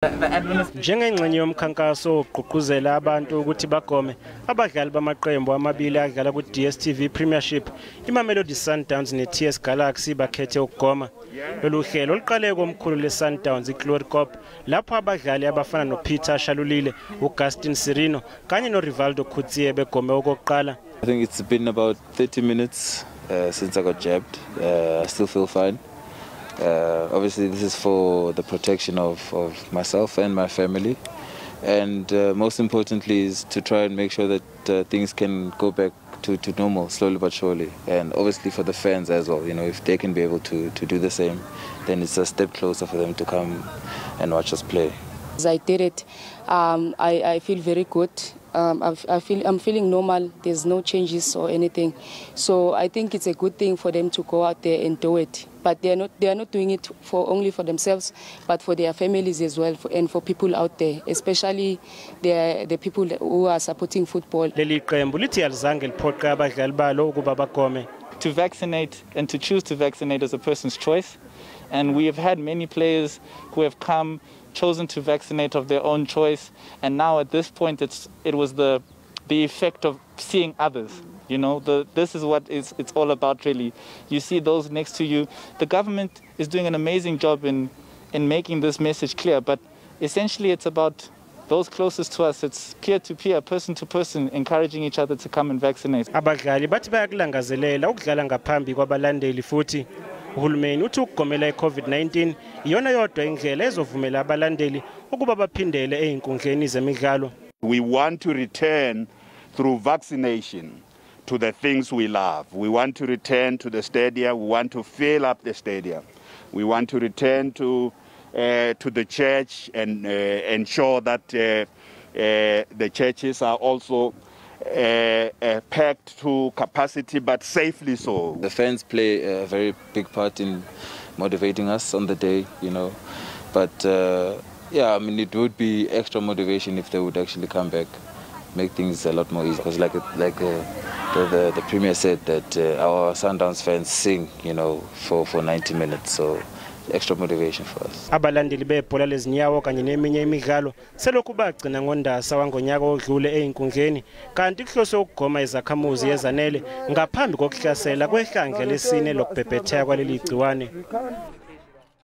Njengengxenye yomkhankaso ogqugquzela abantu ukuthi bagome, abadlali bamaqembu amabili adlala ku DStv Premiership, iMamelodi Sundowns neTS Galaxy bakhethe ukugoma. Lolu hlelo luqale komkhulu leSundowns iGlory Cup, lapho abadlali abafana noPeter Shalulile, uGustin Sirino kanye noRivaldo Khutsiye begome okokuqala. I think it's been about 30 minutes since I got jabbed. I still feel fine. Obviously, this is for the protection of myself and my family. And most importantly is to try and make sure that things can go back to normal, slowly but surely. And obviously for the fans as well, you know, if they can be able to do the same, then it's a step closer for them to come and watch us play. As I did it, I feel very good. I'm feeling normal. There's no changes or anything, so I think it's a good thing for them to go out there and do it. But they are not doing it only for themselves, but for their families as well, and for people out there, especially the people who are supporting football. To vaccinate and to choose to vaccinate is a person's choice, and we have had many players who have chosen to vaccinate of their own choice, and now at this point it was the effect of seeing others. You know, this is what it's all about, really. You see those next to you. The government is doing an amazing job in making this message clear, but essentially it's about those closest to us. It's peer-to-peer, person-to-person, encouraging each other to come and vaccinate. Abadlali bathi bayakulangazelela ukudlala ngaphambi kwabalandeli futhi. Uhulumeni uthi ukugomela iCovid-19 iyona yodwa indlela ezovumela abalandeli ukuba baphindele einkundleni zemidlalo. We want to return through vaccination to the things we love. We want to return to the stadium. We want to fill up the stadium. We want to return to the church and ensure that the churches are also packed to capacity, but safely so. The fans play a very big part in motivating us on the day, you know. But yeah, I mean, it would be extra motivation if they would actually come back, make things a lot more easy. Because like the Premier said, that our Sundowns fans sing, you know, for 90 minutes. So extra motivation for us. Abalandeli bebhola lezinyawo kanye neminye imidlalo selokhu bagcina ngondasa wangonyaka odlule einkundleni, kanti kuhloswe ukugoma izakhamuzi ezanele ngaphambi kokuhlasela kwehlandla lesine lokubhebhetheka kwaleli gciwane.